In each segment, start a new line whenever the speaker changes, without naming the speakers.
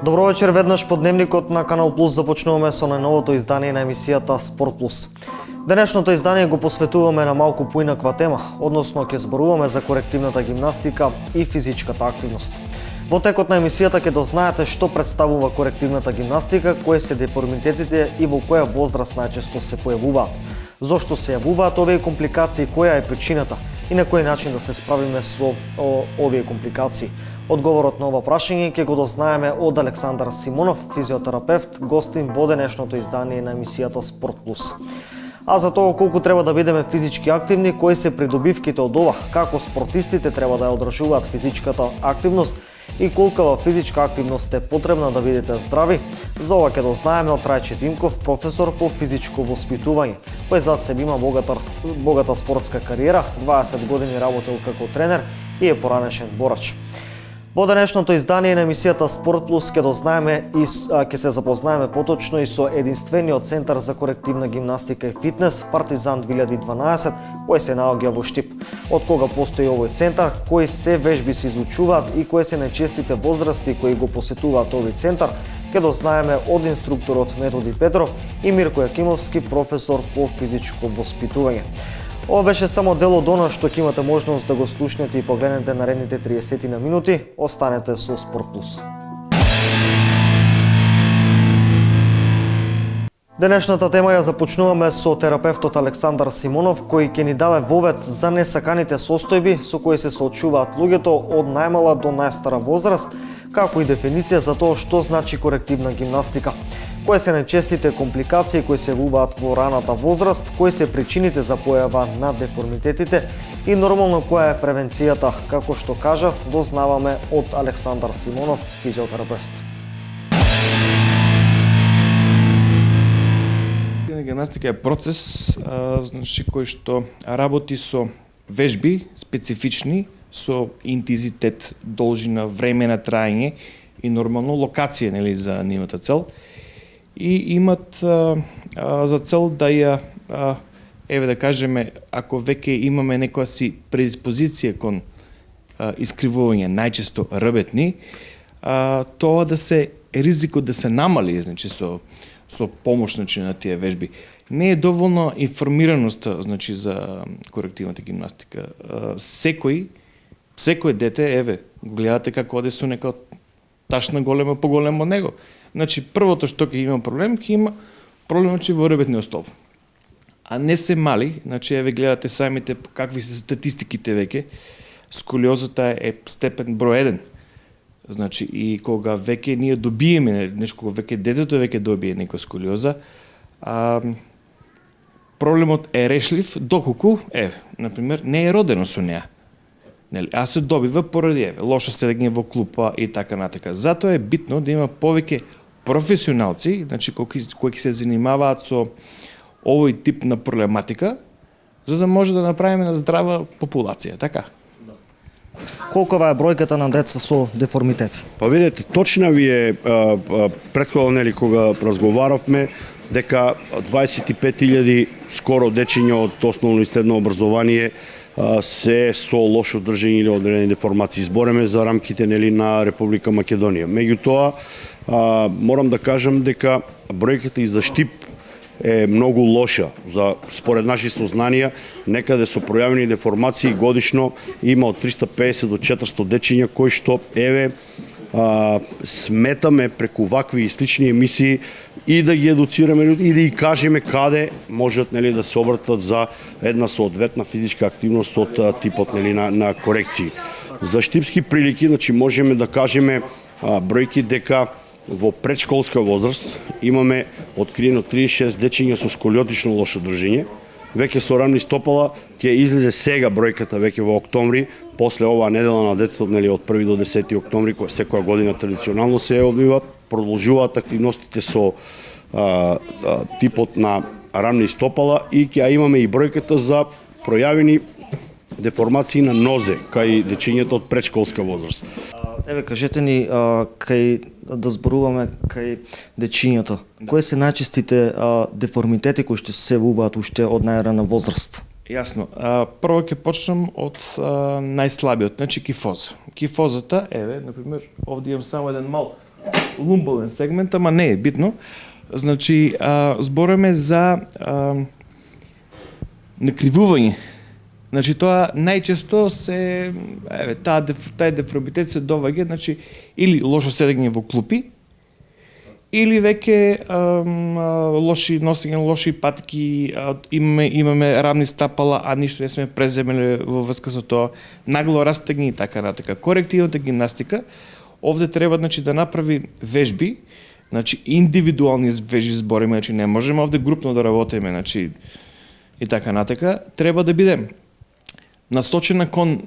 Добро вечер, веднаш по дневникот на Канал Плюс започнуваме со најновото издание на емисијата Спорт Плюс. Денешното издание го посветуваме на малку поинаква тема, односно ќе зборуваме за корективната гимнастика и физичката активност. Во текот на емисијата ќе дознаете што представува корективната гимнастика, кои се деформитетите и во која возраст најчесто се појавуваат. Зошто се јавуваат овие компликации, која е причината и на кој начин да се справиме со овие компликации. Одговорот на ова прашање ќе го дознаеме од Александар Симонов, физиотерапевт, гостин во денешното издание на емисијата Спорт Плюс. А за тоа колку треба да бидеме физички активни, кои се придобивките од ова, како спортистите треба да ја одржуваат физичката активност и колкава физичка активност е потребна да бидете здрави, за ова ќе дознаеме од Трајче Димков, професор по физичко воспитување, кој зад себе има богата спортска кариера, 20 години работел како тренер и е поранешен борач. Во денешното издание на емисијата Спорт Плюс ќе дознаеме и ќе се запознаеме поточно и со единствениот центар за корективна гимнастика и фитнес Партизан 2012, кој се наоѓа во Штип. Од кога постои овој центар, кои се вежби се изучуваат и кои се најчестите возрасти кои го посетуваат овој центар, ќе дознаеме од инструкторот Методи Петров и Мирко Јакимовски, професор по физичко воспитување. Ова беше само дел од она што ќе имате можност да го слушнете и погледнете наредните 30 на минути. Останете со Спорт Плюс. Денешната тема ја започнуваме со терапевтот Александар Симонов, кој ќе ни даде вовед за несаканите состојби со кои се соочуваат луѓето од најмала до најстара возраст, како и дефиниција за тоа што значи корективна гимнастика. Кои се најчестите компликации кои се јавуваат во раната возраст, кои се причините за појава на деформитетите и нормално која е превенцијата, како што кажа, дознаваме од Александар Симонов, физиотерапевт.
Гимнастика е процес кој што работи со вежби специфични, со интензитет, должина, време на траење и нормално локација за нивната цел. И имат за цел да ја, да кажеме, ако веќе имаме некоја си предиспозиција кон искривување, најчесто рбетни, тоа да се ризикот да се намали, со помош на тие вежби. Не е доволно информираност за корективната гимнастика. Секој дете, го гледате како оде со нека ташна голема, поголема од него. Првото што ќе има проблем во ребетниот столб. А не се мали, гледате самите какви се статистиките веќе, сколиозата е степен број 1. И кога веќе ние добиеме кога веќе детето веќе добие некоја сколиоза, проблемот е решлив доколку, например, не е родено со неа. А се добива поради лошо седење во клупа и така натака. Затоа е битно да има повеќе професионалци, кои се занимаваат со овој тип на проблематика, за да може да направиме на здрава популација, така?
Колкова е бројката на деца со деформитети?
Видете, точно ви е претходно кога разговаравме дека 25.000 скоро дечиња од основно и средно образование се со лошо држење или одредени деформации. Збореме за рамките на Република Македонија. Меѓутоа, морам да кажам дека бројката и за Штип е многу лоша. Според наши сознанија, некаде со пројавени деформации годишно има од 350 до 400 дечиња кои што сметаме преку вакви и слични емисии и да ги едуцираме и да ги кажеме каде можат да се обратат за една соодветна физичка активност од типот на корекции. За штипски прилики, можеме да кажеме бројки дека во предшколска возраст имаме откриено 36 дечиња со сколиотично лошо држење. Веќе со рамни стопала ќе излезе сега бројката веќе во октомври, после оваа недела на детството, нели од 1 до 10 октомври, која секоја година традиционално се одвива, продолжуваат активностите со типот на рамни стопала и ќе имаме и бројката за пројавени деформации на нозе кај дечињето од предшколска возраст.
Еве, кажете ни, кај да зборуваме кај дечињата, кои се најчестите деформитети кои ще се явуваат уште од најрана возраст?
Јасно. Прво ќе почнам од најслабиот, значи кифоза. Кифозата, еве, например, овде имам само еден мал лумбален сегмент, ама не е битно. Значи, збореме за накривување. Значи, тоа најчесто се, еве, тај деформитет се доваѓа, значи, или лошо седење во клупи, или веќе лоши носење, лоши патки, имаме рамни стапала, а ништо не сме преземеле во врска со тоа, нагло растење и така натака. Корективната гимнастика овде треба, значи, да направи вежби, значи индивидуални вежби збориме, значи не можеме овде групно да работиме, значи и така натака. Треба да биде насочена кон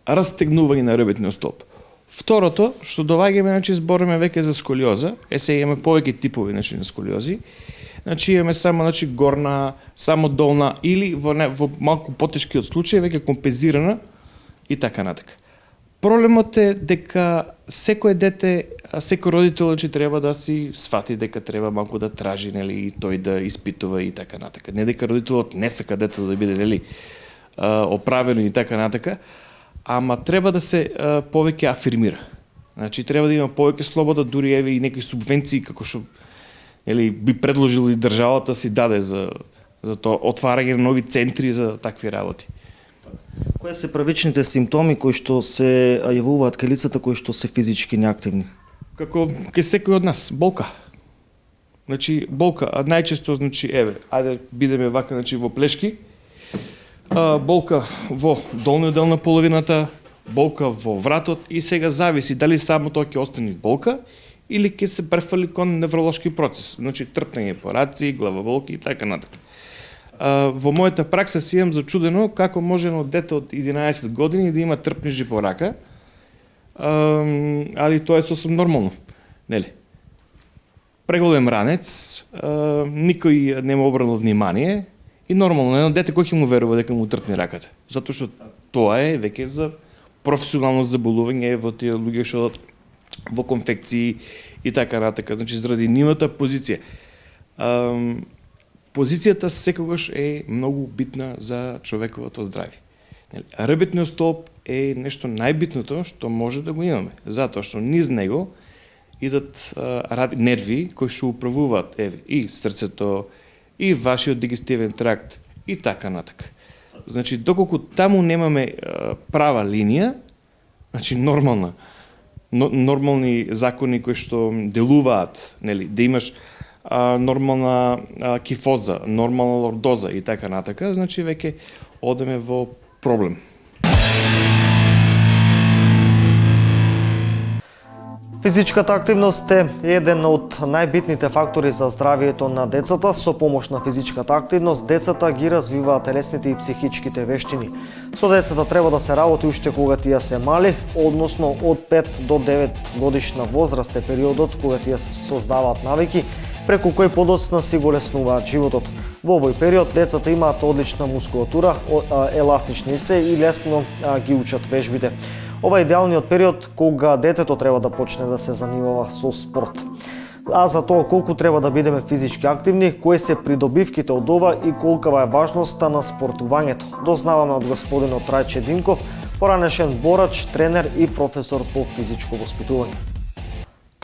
растегнување на ребетниот столб. Второто, што доваѓаме, значи збориме веќе за сколиоза, сега имаме повеќе типови, значи, на сколиози. Значи имаме само, значи, горна, само долна или во малку потешкиот случај веќе компензирана и така натака. Проблемот е дека секој дете, секој родител, значи, треба да си свати дека треба малку да тражи, нели, и тој да испитува и така натака. Не дека родителот не сака детето да биде, нели, оправено и така натака, ама треба да се повеќе афирмира. Значи треба да има повеќе слобода, дури еве и некои субвенции како што, нели, би предложил и државата си даде за тоа отварање на нови центри за такви работи.
Кои се првичните симптоми кои што се јавуваат кај лицата кои што се физички неактивни?
Како кај секој од нас, болка. Значи болка, а најчесто, значи, еве, ајде бидеме вака, значи, во плешки, болка во долниот дел на половината, болка во вратот и сега зависи дали само тоа ќе остане болка или ќе се префали кон невролошки процес, значи трпнење по раци, главоболки и така натака. Во мојата пракса си имам зачудено како може едно дете од 11 години да има трпнежи по рака, али тоа е сосем нормално, нели? Преголем ранец, никој не му обрнал внимание и нормално, едно дете кој ќе му верува дека му трпне раката, затоа што тоа е веќе за професионално заболување во тие луѓе што во конфекции и така натака, значи заради нивната позиција. Позицијата секогаш е многу битна за човековото здравје. Ребетниот столб е нешто најбитното што може да го имаме, затоа што низ него идат нерви кои што управуваат и срцето, и вашиот дигестивен тракт и така натака. Значи доколку таму немаме права линија, значи нормални закони кои што делуваат, нели, да имаш нормална кифоза, нормална лордоза и така натака, значи веќе одеме во проблем.
Физичката активност е еден од најбитните фактори за здравието на децата. Со помош на физичката активност, децата ги развиваат телесните и психичките вештини. Со децата треба да се работи уште кога тие се мали, односно од 5 до 9 годишна возраст е периодот кога тие создаваат навики, преку кој подоцна си го леснуваат животот. Во овој период децата имаат одлична мускулатура, еластични се и лесно ги учат вежбите. Ова е идеалниот период кога детето треба да почне да се занимава со спорт. А за тоа колку треба да бидеме физички активни, кои се придобивките од ова и колкава е важноста на спортувањето, дознаваме од господинот Трајче Димков, поранешен борач, тренер и професор по физичко воспитување.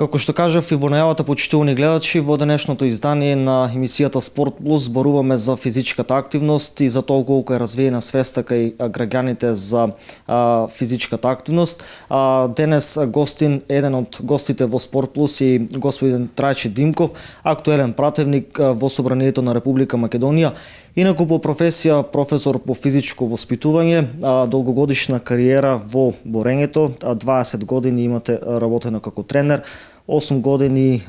Како што кажав и во најавата, почитувани гледачи, во денешното издание на емисијата Спорт Плюс зборуваме за физичката активност и за тоа колку е развиена свеста кај граѓаните за физичката активност. Денес гостин, еден од гостите во Спорт Плюс и господин Трајче Димков, актуелен пратевник во Собранието на Република Македонија. Инаку по професија професор по физичко воспитување, долгогодишна кариера во борењето, 20 години имате работено како тренер, 8 години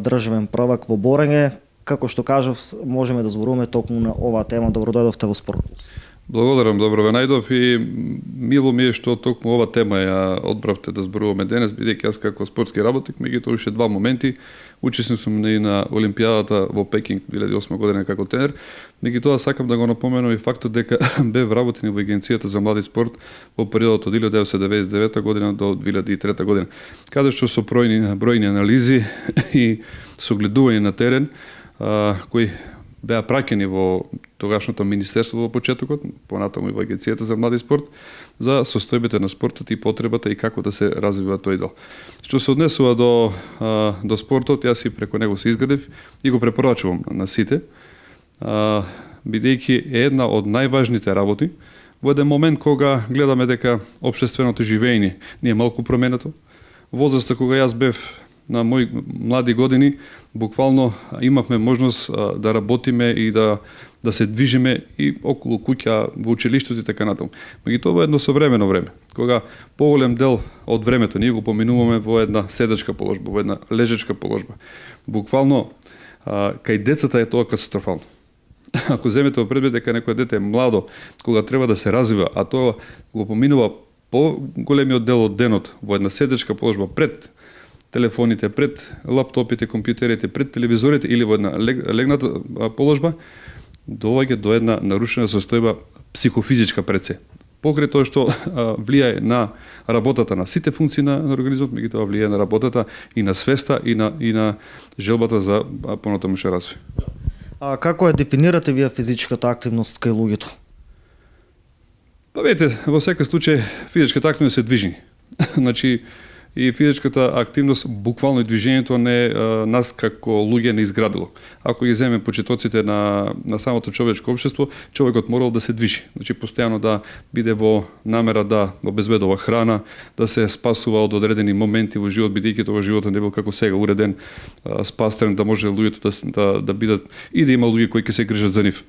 државен првак во борење. Како што кажав, можеме да зборуваме токму на оваа тема. Добро дојдовте во Спорт.
Благодарам, добро ве најдов и мило ми е што токму ова тема ја одбравте да зборуваме денес, бидејќи јас како спортски работник, меѓутоа уште два моменти, учесник сум и на Олимпијадата во Пекинг 2008 година како тренер, меѓутоа сакам да го напоменам и фактот дека бев работен во Агенцијата за млади спорт во периодот од 1999 година до 2003 година, каде што со бројни анализи и согледување на терен, кои беа праќени во тогашното министерство во почетокот, понатаму и во Агенцијата за млади спорт, за состојбите на спортот и потребата и како да се развива тој дел. Што се однесува до спортот, јас и преку него се изградив и го препорачувам на сите, бидејќи е една од најважните работи во еден момент кога гледаме дека општественото живење не е малку променето. Возраста кога јас бев на мои млади години, буквално имавме можност да работиме и да се движиме и околу куќа, во училиштето и така натаму. Меѓутоа едно современо време, кога поголем дел од времето ние го поминуваме во една седачка положба, во една лежачка положба. Буквално кај децата е тоа катастрофално. Ако земете во предвид дека некој дете е младо, кога треба да се развива, а тоа го поминува по големиот дел од денот во една седачка положба пред телефоните, пред лаптопите, компјутерите, пред телевизорите или во една легната положба, доаѓа до една нарушена состојба психофизичка пред се. Покрај тоа што влијае на работата на сите функции на организмот, меѓутоа влијае на работата и на свеста и на желбата за понатамошен развој.
А како ја дефинирате вие физичката активност кај луѓето?
Па видите, во секој случај физичката активност е движење. Значи и физичката активност, буквално и движењето не нас како луѓе не изградило. Ако ги земеме почетоците на самото човечко општество, човекот морал да се движи. Значи постојано да биде во намера да обезбедува храна, да се спасува од одредени моменти во живот, бидејќи тоа животот не бил како сега уреден, спастрен, да може луѓето да бидат и да има луѓе кои ќе се грижат за нив.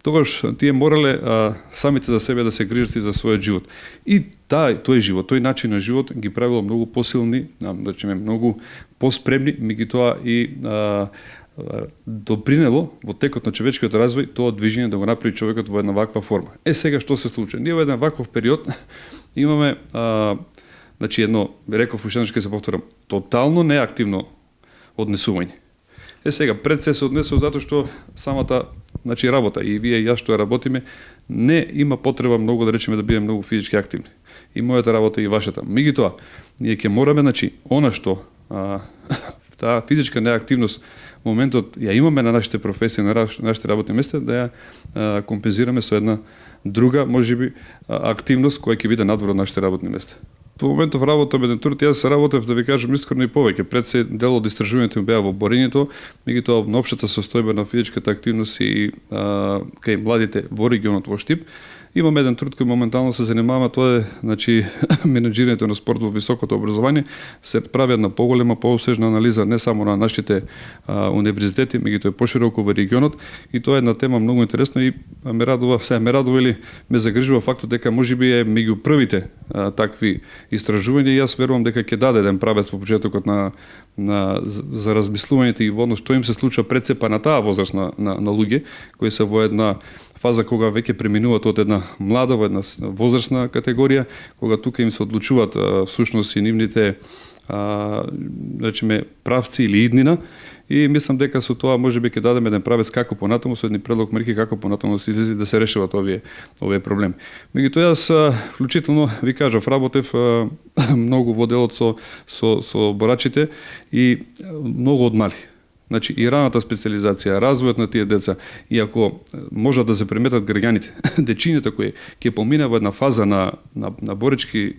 Тогаш тие морале самите за себе да се грижат и за својот живот. И тој живот, тој начин на живот ги правило многу посилни, да речеме многу поспремни, меѓутоа и допринело во текот на човечкиот развој тоа движење да го направи човекот во една ваква форма. Сега што се случува? Ние во еден ваков период имаме значи едно, реков уште ќе се повторам, тотално неактивно однесување. Сега пред се однесува затоа што самата работа и вие и јас што ја работиме не има потреба многу да речеме да бидеме многу физички активни. И мојата работа и вашата. Меѓутоа, ние ќе мораме она што таа физичка неактивност моментот ја имаме на нашите професии, на нашите работни места, да ја компензираме со една друга, можеби, активност која ќе биде надвор од нашите работни места. Во моментов работам еден труд, јас работев, да ви кажам искрено, и повеќе. Пред се дел од истражувањето ми беа во борењето, меѓутоа на општата состојба на физичката активност и кај младите во регионот во Штип, имам еден труд кој моментално се занимава, тоа е менеджирањето на спорт во високото образование. Се прави една поголема, пообсежна анализа не само на нашите универзитети, меѓутоа пошироко во регионот, и тоа е една тема многу интересна и ме радува или ме загрижува фактот дека можеби е меѓу првите такви истражувања, и јас верувам дека ќе даде еден правец во почетокот за размислувањето и во однос што им се случува пред се па на таа возраст на луѓе кои се во една фаза кога веќе преминуваат од една млада во една возрастна категорија, кога тука им се одлучуваат всушност и нивните речеме правци или иднина, и мислам дека со тоа можеби ќе дадеме еден правец како понатаму, со едни предлог мерки како понатаму да се излезе да се решават овие проблеми. Меѓутоа јас вклучително ви кажав, работев многу во делот со борачите и многу од мали. Значи и раната специализација, развојот на тие деца, и ако можат да се приметат граѓаните, дечињата кои ќе помине во една фаза на боречка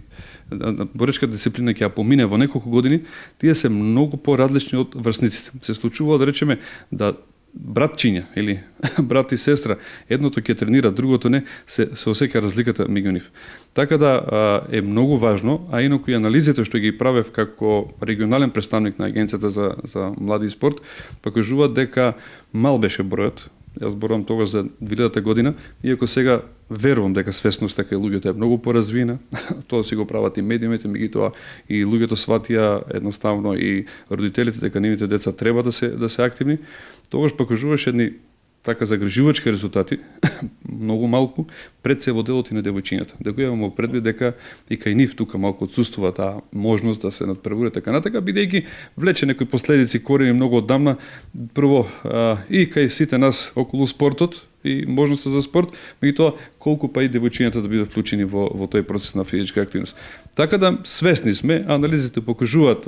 дисциплина, ќе ја помине во неколку години, тие се многу поразлични од врсниците. Се случува да речеме да братчиња или брат и сестра, едното ќе тренира, другото не, се осеќа разликата меѓу нив. Така да е многу важно, а инаку и анализите што ги правев како регионален представник на Агенцијата за млади и спорт, покажуваат дека мал беше бројот. Јас зборувам тогаш за 2000 година, иако сега верувам дека свесноста кај луѓето е многу поразвиена, тоа си го прават и медиумите, меѓутоа и луѓето сватија едноставно и родителите дека нивните деца треба да се активни. Тогаш покажуваше едни така загрижувачки резултати, многу малку, пред се во делот и на девојчињата. Да го имамо предвид дека и кај нив тука малку отсуствува таа можност да се надпреварува така натака, бидејќи влече некои последици корени многу оддамна, прво и кај сите нас околу спортот и можноста за спорт, меѓутоа колку па и девојчињата да бидат вклучени во тој процес на физичка активност. Така да свесни сме, анализите покажуваат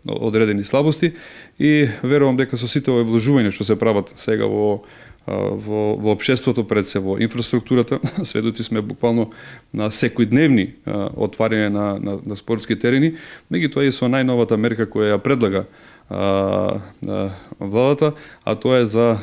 одредени слабости и верувам дека со сите овие вложувања што се прават сега во општеството, пред се во инфраструктурата, сведоци сме буквално на секојдневни отварање на спортски терени, меѓутоа и со најновата мерка која ја предлага владата, а тоа е за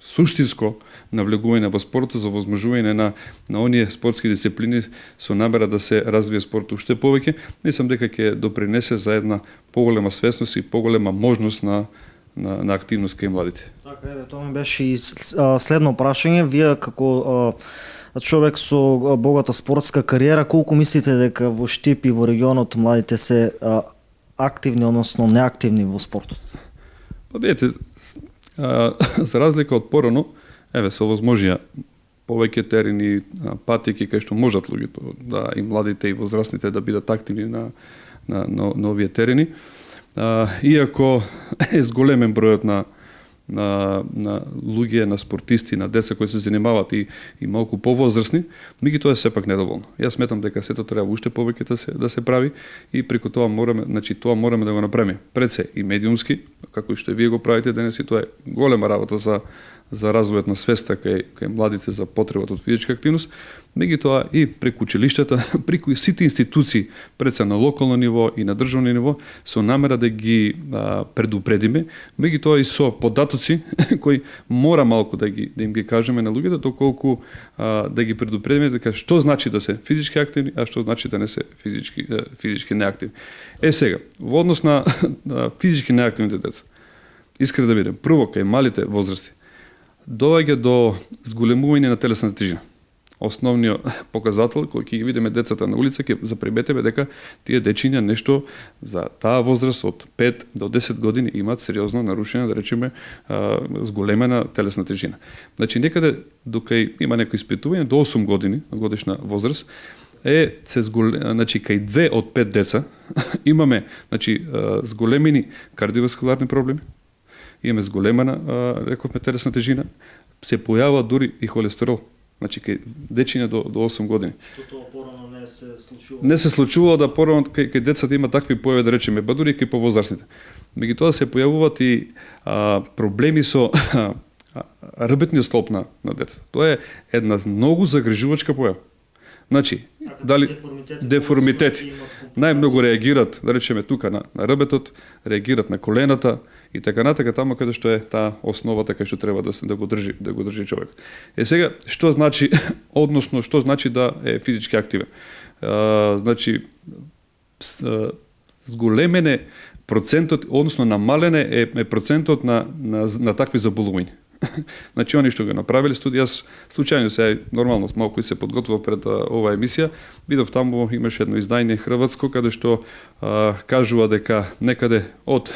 суштинско навлегување во спортот, за возможување на оние спортски дисциплини со намера да се развие спортот уште повеќе, мислам дека ќе допринесе за една поголема свесност и поголема можност на активност кај младите.
Така е, тоа ми беше и следно прашање. Вие како човек со богата спортска кариера, колку мислите дека во Штип и во регионот младите се активни, односно неактивни во спортот?
Па видите, за разлика од порано, се возможија повеќе терени, патеки кај што можат луѓето, да и младите и возрастните да бидат активни на овие терени. Иако е зголемен бројот на луѓе, на спортисти, на деца кои се занимаваат и малку повозрастни, меѓутоа е сепак недоволно. Јас сметам дека сето треба уште повеќе да се прави и преку тоа мораме да го направиме. Пред се и медиумски, како и што и вие го правите денес, и тоа е голема работа за развојот на свеста кај младите за потребата од физичка активност, меѓутоа и преку училиштата, преку сите институции, пред се на локално ниво и на државно ниво, со намера да ги предупредиме, меѓутоа и со податоци кои мора малку да им ги кажеме на луѓето, доколку да ги предупредиме дека што значи да се физички активни, а што значи да не се физички неактивни. Сега, во однос на физички неактивните деца, искрено да бидем, прво кај малите возрасти, доаѓа до зголемување на телесната тежина. Основниот показател кој ќе ги видиме децата на улица, ќе заприметиме дека тие дечиња нешто за таа возраст од 5 до 10 години имаат сериозно нарушена, да речеме, зголемена телесна тежина. Значи некаде докај има некои испитување до 8 години годишна возраст значи кај 2 од 5 деца имаме зголемени кардиоваскуларни проблеми, имаме зголемена, рековме, телесна тежина, се појавува дури и холестерол. Значи кај дечиња до 8 години.
Што тоа порано не се случува?
Не се случува да порано кај децата има такви појави, да речеме, ба дури кај повозрастните. Меѓутоа се појавуваат и проблеми со рбетниот столб на децата. Тоа е една многу загрижувачка појава. Значи, дали деформитети најмногу реагираат, да речеме, тука на рбетот, реагираат на колената и така натака, тамо каде што е таа основата кај што треба да го држи човек. Сега, што значи, односно, што значи да е физички активен? Значи, зголемене процентот, односно намалене е процентот на такви заболувања. Значи, они што го направиле студија, случајно се нормално малку и се подготвува пред оваа емисија, видов таму имаше едно издање хрватско каде што кажува дека некаде од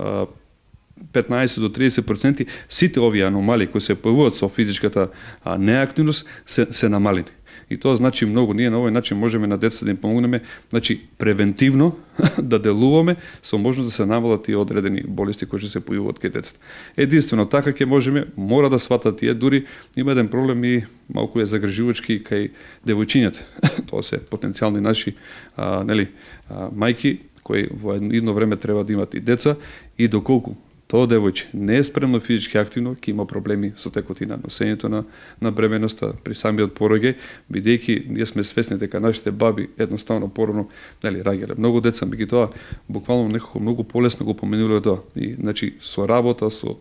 15 до 30% сите овие аномалии кои се појавуваат со физичката неактивност се намалени. И тоа значи многу. Ние на овој начин можеме на децата да им помогнеме, значи превентивно да делуваме со можност да се намалат и одредени болести кои што се појавуваат кај децата. Единствено така ќе можеме, мора да сватат тие, дури има еден проблем и малку е загрижувачки кај девојчињата. Тоа се потенцијални наши мајки кои во едно време треба да имат и деца, и доколку тоа девојче не е спремно физички активно, ќе има проблеми со текот и на носењето на бременоста при самиот пороѓај, бидејќи ние сме свесни дека нашите баби едноставно порано раѓале многу деца, меѓутоа буквално некако многу полесно го поменуле тоа. И значи со работа, со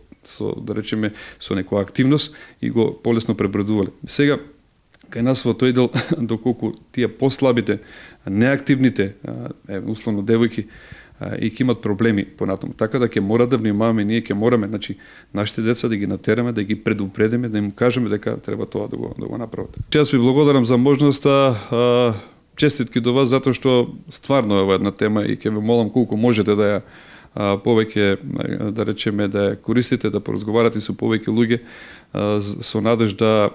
да речеме со некоја активност и го полесно пребродувале. Сега кај нас во тој дел, доколку тие послабите, неактивните, условно девојки, и ќе имат проблеми понатаму. Така да ќе мора да внимаваме, ние ќе мораме, значи, нашите деца да ги натераме, да ги предупредиме, да им кажеме дека треба тоа да го направат. Јас ви благодарам за можноста, честитки до вас, затоа што стварно е ова една тема и ќе ве молам колку можете да ја повеќе да речеме да ја користите, да поразговарате со повеќе луѓе со надежда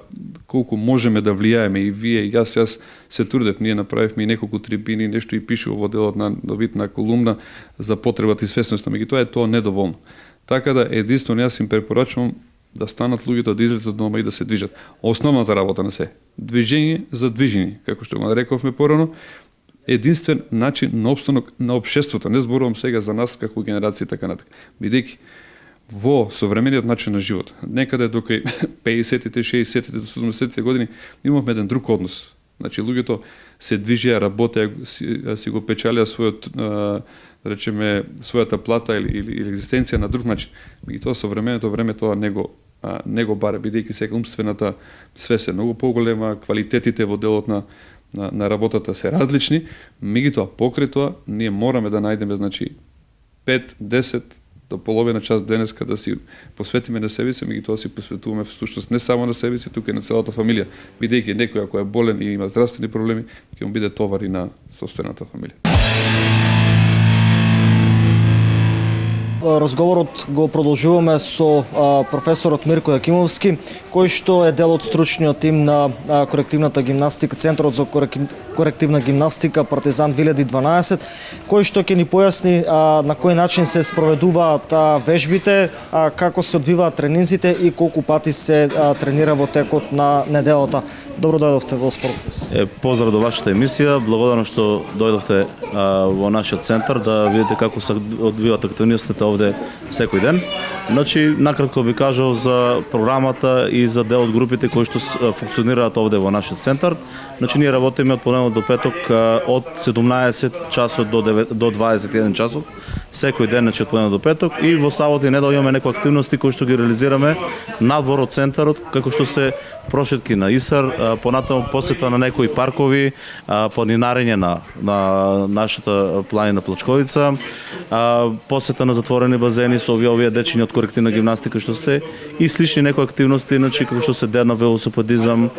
колку можеме да влијаеме и вие и јас се трудев, ние направивме и неколку трибини, нешто и пишува во делот на добитна колумна за потребата и свесноста, меѓутоа е тоа недоволно. Така да единствено јас им препорачувам да станат луѓето да излезат дома и да се движат. Основната работа на се движење за движење, како што го нарековме порано, единствен начин на опстанок на општеството. Не зборувам сега за нас како генерација и така натаму. Бидејќи во современиот начин на живот, некаде докај 50-тите, 60-тите до 70-тите години имавме еден друг однос. Значи луѓето се движеа, работеа, си го печалеа својот да речеме својата плата или екзистенција на друг начин. Меѓутоа современото време тоа не го баре, бидејќи сега умствената свест е многу поголема, квалитетите во делот на работата се различни, меѓутоа покрај тоа ние мораме да најдеме значи 5-10 до половина час денеска да си посветиме на себе си, меѓутоа си посветуваме всушност не само на себе си, тука и на целата фамилија, бидејќи некој ако е болен и има здравствени проблеми, ќе му биде товар и на сопствената фамилија.
Разговорот го продолжуваме со професорот Мирко Јакимовски, кој што е дел од стручниот тим на корективната гимнастика, Центарот за корективна гимнастика Партизан 2012, кој што ќе ни појасни на кој начин се спроведуваат вежбите, како се одвиваат тренинзите и колку пати се тренира во текот на неделата. Добро дојдовте во Спорт+.
Поздрав до вашата емисија, благодарам што дојдовте во нашиот центар да видите како се одвиваат активностите овде секој ден. Значи, накратко би кажал за програмата и за дел од групите кои што функционираат овде во нашиот центар. Значи, ние работиме од понеделник до петок од 17 часот до 21 часот. Секој ден, значи, од понеделник до петок, и во сабота и недела имаме некои активности кои што ги реализираме надвор од центарот, како што се прошетки на Исар, понатаму посета на некои паркови, планинарење на нашата планина Плачковица, посета на затворени базени со овие дечиња од корективна гимнастика што се и слични некои активности, значи како што се ден на велосипедизам,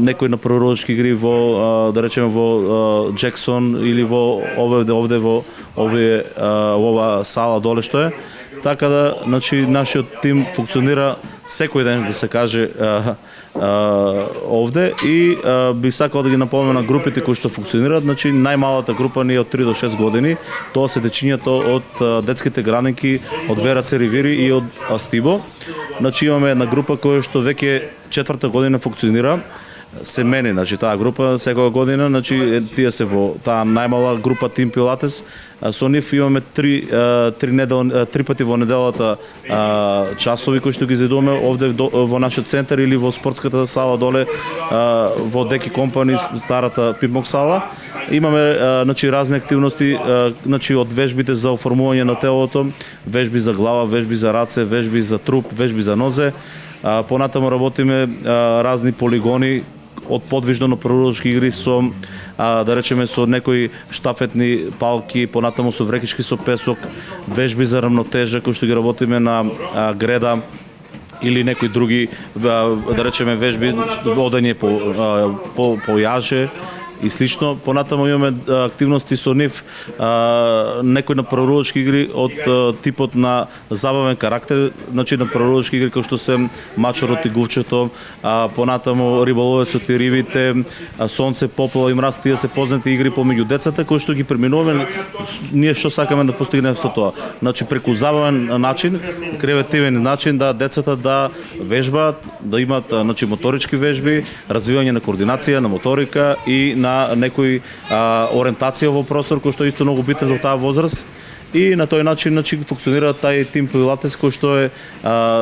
некои на природочки игри во да речеме во Джексон или во овде во ова сала доле што е. Така да, значи, нашиот тим функционира секој ден, да се каже, овде, и би сакал да ги напомнам на групите кои што функционираат. Значи, најмалата група ни е од 3 до 6 години. Тоа се дечињата од детските градинки од Вера Церивири и од Астибо. Значи, имаме една група која што веќе 4-та година функционира. Се мени, значи, таа група секоја година, значи, тие се во таа најмала група Тим Пилатес. Со нив имаме три пати во неделата часови кои што ги зедуваме овде во нашиот центар или во спортската сала доле во Деки Компани, старата пинг-понг сала. Имаме значи разни активности, значи од вежбите за оформување на телото, вежби за глава, вежби за раце, вежби за труп, вежби за нозе. Понатаму работиме разни полигони од подвижно на природочки игри со да речеме со некои штафетни палки, понатаму со врекички со песок, вежби за рамнотежа кои што ги работиме на греда или некои други да речеме вежби водење по јаже и слично. Понатаму имаме активности со нив, некои на природочки игри од типот на забавен карактер, значи на природочки игри како што се мачорот и гувчето, понатаму риболовецот и рибите, сонце, попела и мраз, тие се познати игри помеѓу децата кои што ги преминуваме. Ние што сакаме да постигнеме со тоа? Значи преку забавен начин, креативен начин да децата да вежбаат, да имаат значи моторички вежби, развивање на координација, на моторика и на некој ориентација во простор кој што е исто многу битен за таа возраст. И на тој начин, значи, функционира тај тим Пилатес кој што е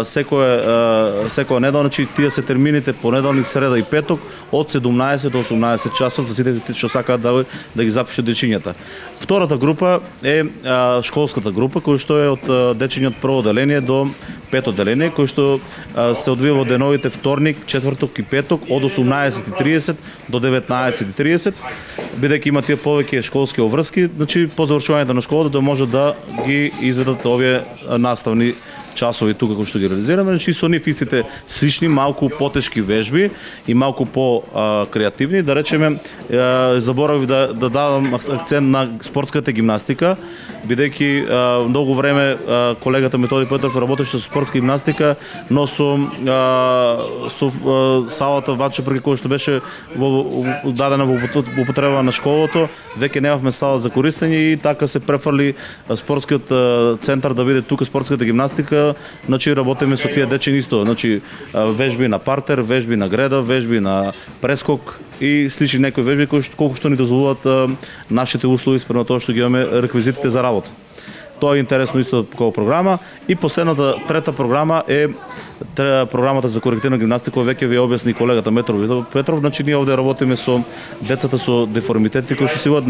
секоја недела, значи тие се термините понеделник, среда и петок од 17 до 18 часот за сите што сакаат да ги запишат дечињата. Втората група е школската група која што е од дечиња од прво оделение до пето оделение, кој што се одвива во деновите вторник, четврток и петок од 18:30 до 19:30, бидејќи има тие повеќе школски обврски, значи по завршувањето на школата да може да ги изведат овие наставни часови тука кои што ги реализираме, значи со нив истите слични малку потешки вежби и малку по креативни, да речеме, заборавив да дадам акцент на спортската гимнастика, бидејќи многу време колегата Методи Петров работеше со спортска гимнастика, но со салата Ванче Прги која што беше дадена во употреба на школото, веќе немавме сала за користење и така се префрли спортскиот центар да биде тука спортската гимнастика, значи работиме со тие дечени исто, значи вежби на партер, вежби на греда, вежби на прескок и слични некои вежби кои колку што ни дозволуваат нашите услови спрема тоа што ги имаме реквизитите за работа. Тоа е интересно исто како програма. И последната, трета програма е програмата за корективна гимнастика, веќе ви објасни колегата Методи Петров. Значи ние овде работиме со децата со деформитети кои што се јавуваат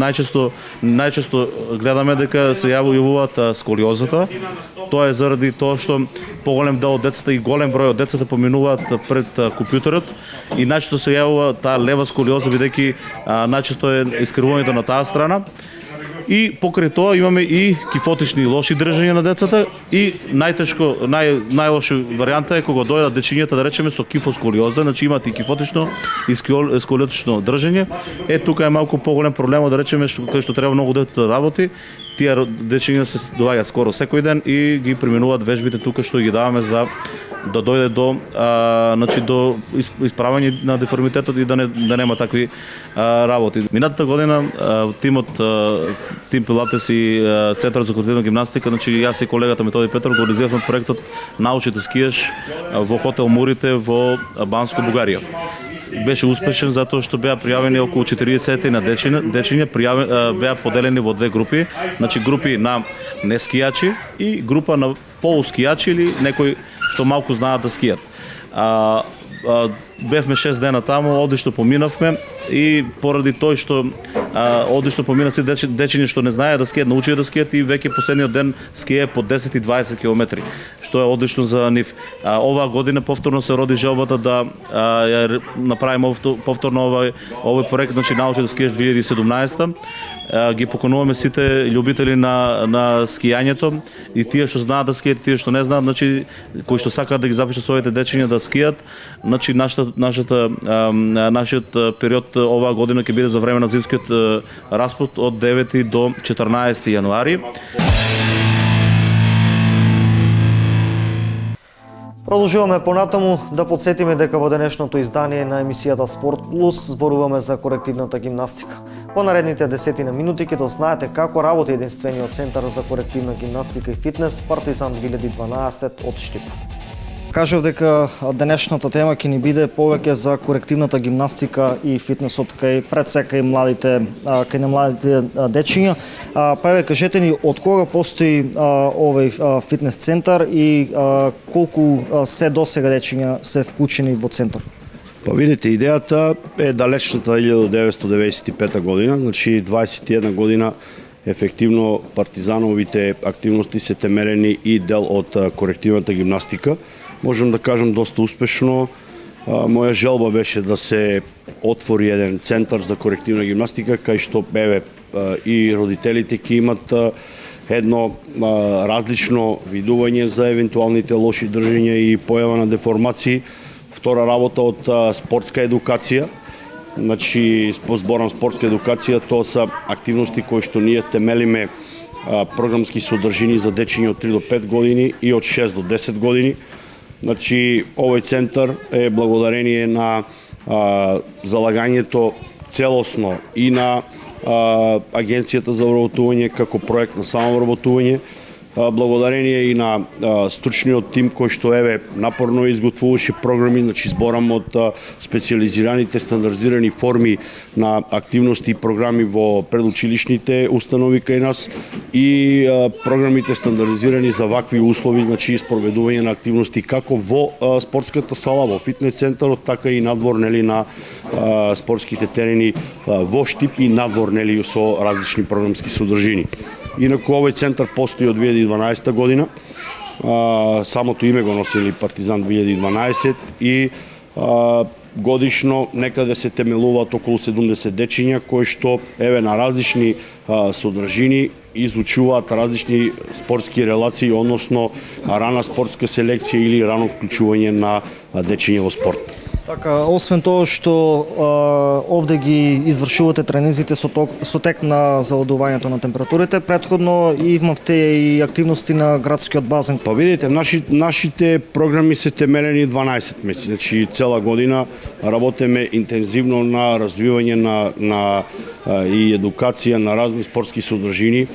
најчесто гледаме дека се јавуваат сколиозата. Тоа е заради тоа што поголем дел од децата и голем број од децата поминуваат пред компјутерот и најчесто се јавува таа лева сколиоза бидејќи најчесто е искривувањето на таа страна. И покрај тоа имаме и кифотични лоши држања на децата и најтешко, најлоша варијанта е кога дојдат дечињата да речеме со кифосколиоза, значи имаат и кифотично и сколиотично држање. Тука е малку поголем проблем да речеме кај што треба многу дете да работи. Тие дечиња се доаѓаат скоро секој ден и ги преминуваат вежбите тука што ги даваме за да дојде до значи до исправање на деформитетот и да нема такви работи. Минатата година Тим Пилатес и Центарот за корективна гимнастика, значи јас и колегата Методи Петров организиравме проектот Научи да скиеш во хотел Мурите во Банско, Бугарија. Беше успешен затоа што беа пријавени околу 40 на дечиња беа поделени во две групи, значи групи на нескијачи и група на полускијачи или некои што малку знаат да скијат. Бевме 6 дена таму, одлично поминавме и поради тој што одлично помина се дечиња што не знаеа да скијат, научија да скијат и веќе последниот ден скијае по 10 и 20 километри, што е одлично за нив. Оваа година повторно се роди желбата да ја направиме повторно овој проект, значи Научи да скиеш 2017. Ги покануваме сите љубители на скијањето и тие што знаат да скијат, тие што не знаат, значи кои што сакаат да ги запишат своите дечиња да скијат, значи нашиот период оваа година ќе биде за време на зимскиот распут од 9 до 14 јануари.
Продолжуваме понатаму да подсетиме дека во денешното издание на емисијата Спорт Плюс зборуваме за корективната гимнастика. Во наредните 10 минути ќе дознаете како работи единствениот центар за корективна гимнастика и фитнес Партизан 2012 од Штип. Кажав дека денешната тема ќе ни биде повеќе за корективната гимнастика и фитнесот кај пред се кај младите дечиња. Па еве кажете ни од кога постои овој фитнес центар и колку се досега дечиња се вклучени во центар?
Па видите, идејата е далечната 1995 година, значи 21 година ефективно партизановите активности се темелени и дел од корективната гимнастика. Можем да кажем доста успешно. Моја желба беше да се отвори еден центар за корективна гимнастика, кај што и родителите ќе имат едно различно видување за евентуалните лоши држања и појава на деформации. Втора работа од спортска едукација. Значи, зборам спортска едукација, тоа се активности кои што ние темелиме програмски содржини за дечиња од 3 до 5 години и од 6 до 10 години. Значи, овој центар е благодарение на залагањето целосно и на Агенцијата за вработување како проект на самовработување, благодарение и на стручниот тим кој што напорно изготвуваше програми, значи зборам од специјализираните стандардизирани форми на активности и програми во предучилишните установи кај нас и програмите стандардизирани за вакви услови, значи спроведување на активности како во спортската сала, во фитнес центарот, така и надвор на спортските терени во Штип и надвор со различни програмски содржини. Инаку овој центар постои од 2012 година. Самото име го носили Партизан 2012 и годишно некаде се темелуваат околу 70 дечиња кои што на различни содржини изучуваат различни спортски релации, односно рана спортска селекција или рано вклучување на дечиња во спорт.
Така, освен тоа што овде ги извршувате тренизите со тек на заладувањето на температурите, претходно имавте и активности на градскиот базен.
Па видите, нашите програми се темелени 12 месеци, значи цела година работиме интензивно на развивање на и едукација на разни спортски содржини.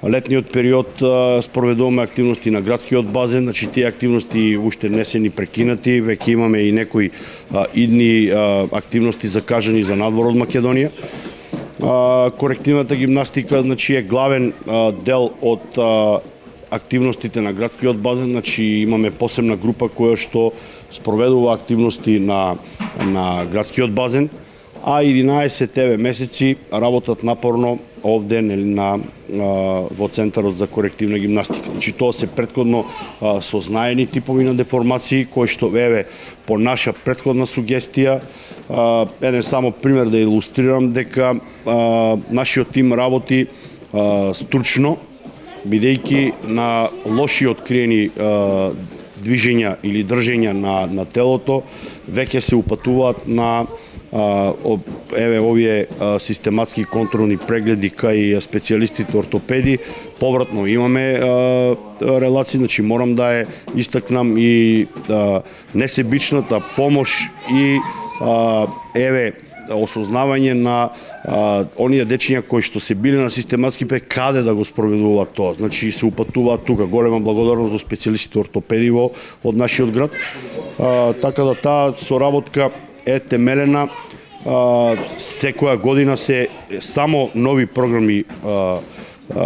Летниот период спроведуваме активности на градскиот базен, значи тие активности уште не се ни прекинати, веќе имаме и некои идни активности закажани за надвор од Македонија. Корективната гимнастика значи е главен дел од активностите на градскиот базен, значи имаме посебна група која што спроведува активности на градскиот базен, а 11 месеци работат напорно овде во Центарот за корективна гимнастика. Значи тоа се претходно сознаени типови на деформации кои што по наша претходна сугестија, еден само пример да илустрирам дека нашиот тим работи стручно, бидејќи на лоши откриени движења или држења на телото веќе се упатуваат на овие систематски контролни прегледи кај специјалистите ортопеди. Повратно имаме релации, значи морам да ја истакнам и несебичната помош и осознавање на оние дечиња кои што се били на систематски каде да го спроведуваат тоа. Значи се упатуваат тука. Голема благодарност за специјалистите ортопеди од нашиот град. Така да таа соработка е темелена. Секоја година се само нови програми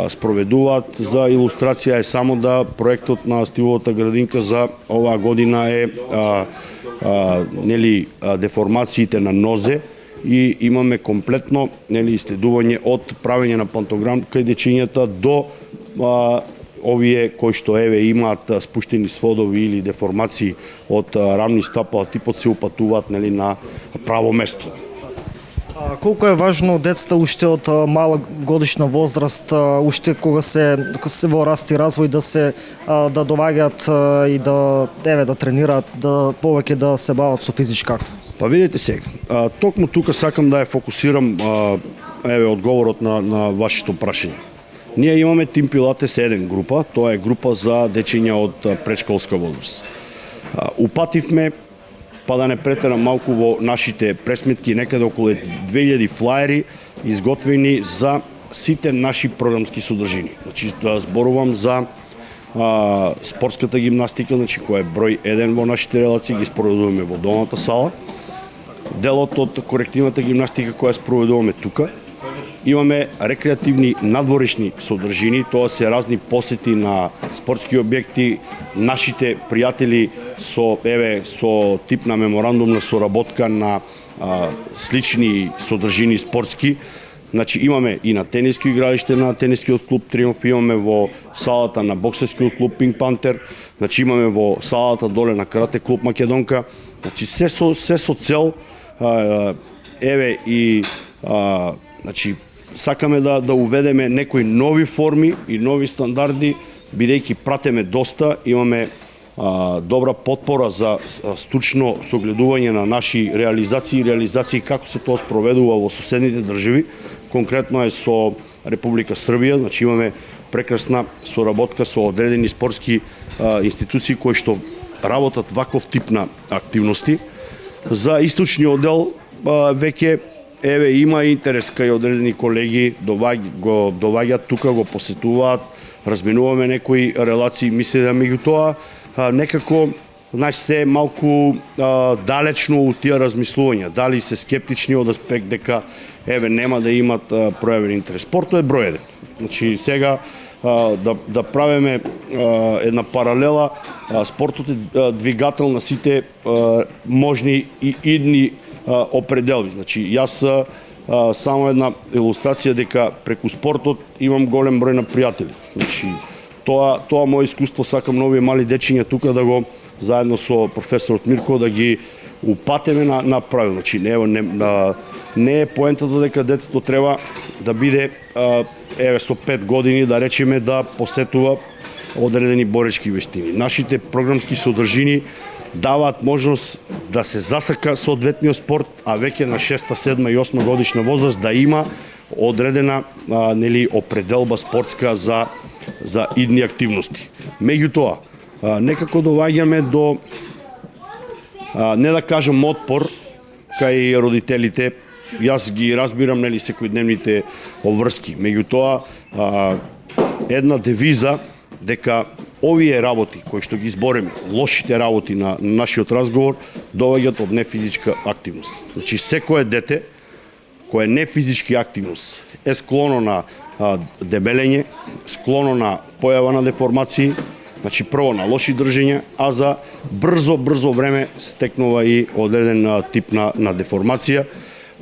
спроведуваат. За илустрација е само да проектот на Стивовата градинка за оваа година е деформациите на нозе и имаме комплетно исследување од правење на пантограм кај дечињата до овие кои што имаат спуштени сводови или деформации од рамни стапала типот се упатуваат на право место.
Колку е важно децата уште од мала годишна возраст, уште кога се во раст и развој да доваѓаат и да тренираат, повеќе да се бават со физичка активност?
Па видите сега, токму тука сакам да ја фокусирам одговорот на вашето прашање. Ние имаме Тим Пилатес 1 група, тоа е група за дечиња од предшколска возраст. Упативме, па да не претерам малку во нашите пресметки, некаде околу 2000 флаери изготвени за сите наши програмски содржини. Значи да зборувам за спортската гимнастика, значи која е број 1 во нашите релации, ги спроведуваме во долната сала. Делот од корективната гимнастика која спроведуваме тука. Имаме рекреативни надворешни содржини, тоа се разни посети на спортски објекти, нашите пријатели со тип на меморандумна соработка на слични содржини спортски. Значи имаме и на тениски игралиште на тенискиот клуб Триумф, имаме во салата на боксерскиот клуб Пинк Пантер, значи имаме во салата доле на карате клуб Македонка. Значи се со цел значи сакаме да уведеме некои нови форми и нови стандарди, бидејќи пратеме доста, имаме добра потпора за стручно согледување на наши реализации како се тоа спроведува во соседните држави. Конкретно е со Република Србија, значи имаме прекрасна соработка со одредени спортски институции кои што работат ваков тип на активности. За источниот дел веќе има интерес кај одредени колеги, доваѓаат тука, го посетуваат, разменуваме некои релации, мисле да меѓутоа некако се малку далечно од тие размислувања, дали се скептични од аспект дека нема да имат пројавен интерес. Спортот е број 1. Значи сега да правиме една паралела, спортот е двигател на сите можни и идни определби. Значи јас само една илустрација дека преку спортот имам голем број на пријатели. Значи тоа мое искуство сакам нови мали дечиња тука да го заедно со професорот Мирко да ги упатеме на правилно. Значи не е поентата дека детето треба да биде со 5 години да речеме да посетува одредени боречки вештини. Нашите програмски содржини даваат можност да се засака соодветниот спорт, а веќе на 6, 7 и 8 годишна возраст да има одредена определба спортска за идни активности. Меѓутоа, некако доаѓаме до не да кажам отпор кај родителите. Јас ги разбирам секојдневните обврски. Меѓутоа, една девиза дека овие работи кои што ги избореме, лошите работи на нашиот разговор, доаѓаат од нефизичка активност. Значи, секое дете кое не физички активност е склоно на дебелење, склоно на појава на деформации, значи прво на лоши држења, а за брзо време стекнува и одреден тип на деформација.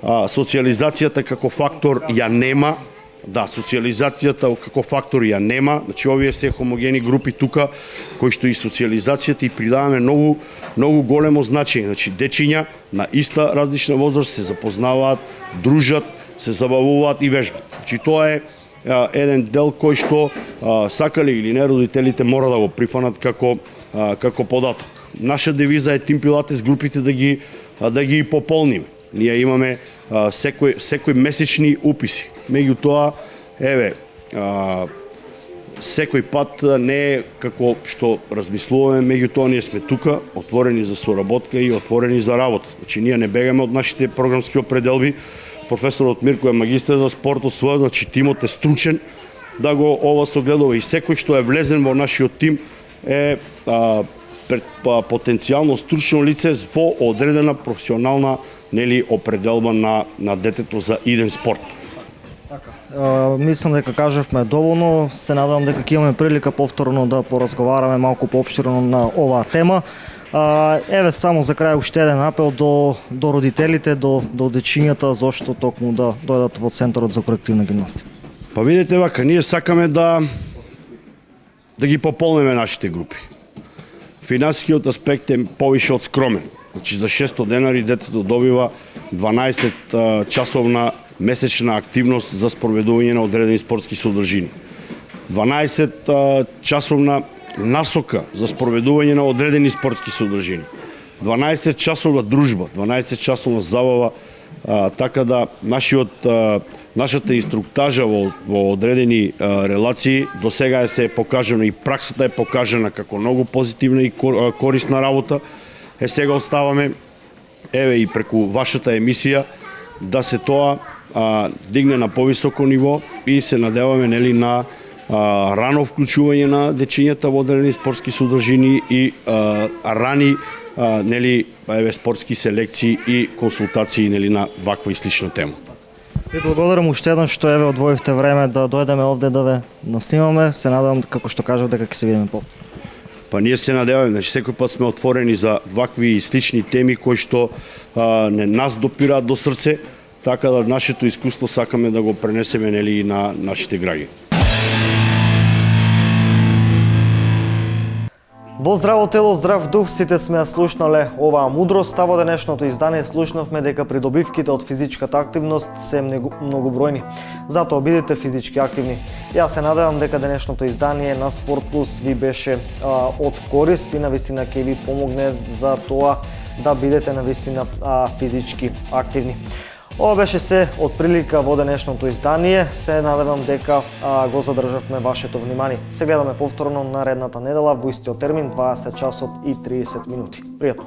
Социализацијата како фактор ја нема. Да, социализацијата како фактор ја нема. Значи овие се хомогени групи тука кои што и социализацијата и придаваме многу големо значење. Значи дечиња на иста различна возраст се запознаваат, дружат, се забавуваат и вежбат. Значи тоа е еден дел кој што сакали или не родителите мора да го прифанат како податок. Наша девиза е Тим Пилатес групите да ги пополниме. Ние имаме секој месечни уписи. Меѓутоа, секој пат не е како што размислуваме, меѓутоа ние сме тука, отворени за соработка и отворени за работа. Значи ние не бегаме од нашите програмски определби. Професорот Мирко е магистар за спортот свој, значи тимот е стручен да го ова согледува и секој што е влезен во нашиот тим е потенцијално стручно лице во одредена професионална определба на детето за иден спорт.
Мислам дека кажавме доволно. Се надевам дека ќе имаме прилика повторно да поразговараме малку поопширно на оваа тема. Само за крај уште еден апел до родителите, до дечињата, зошто токму да дојдат во Центарот за корективна гимнастика.
Па видите вака, ние сакаме да ги пополниме нашите групи. Финансискиот аспект е повише од скромен. Значи за 600 денари детето добива 12 часовна месечна активност за спроведување на одредени спортски содржини. 12 часовна насока за спроведување на одредени спортски содржини. 12 часова дружба, 12 часова забава, така да нашата инструктажа во одредени релации до сега се е покажано и праксата е покажана како многу позитивна и корисна работа. Сега оставаме и преку вашата емисија да се тоа дигне на повисоко ниво и се надеваме на рано вклучување на дечињата во одредени спортски содржини и рани спортски селекции и консултации на ваква и слична тема.
Ви благодарам уште еднаш што одвоивте време да дојдеме овде да ве наснимаме. Се надевам, како што кажав, дека ќе се видиме повторно.
Па ние се надеваме, значи секој пат сме отворени за вакви и слични теми кои што не нас допираат до срце, така да нашето искуство сакаме да го пренесеме и на нашите граѓани.
Во здраво тело, здрав дух, сите сме ја слушнале оваа мудрост, а во денешното издание слушнавме дека придобивките од физичката активност се многобројни. Затоа бидете физички активни. Јас се надевам дека денешното издание на Спорт Плюс ви беше од корист и навистина ќе ви помогне за тоа да бидете навистина физички активни. Ова беше се од прилика во денешното издание. Се надевам дека го задржавме вашето внимание. Се гледаме повторно наредната недела во истиот термин 20 часот и 30 минути. Пријатно!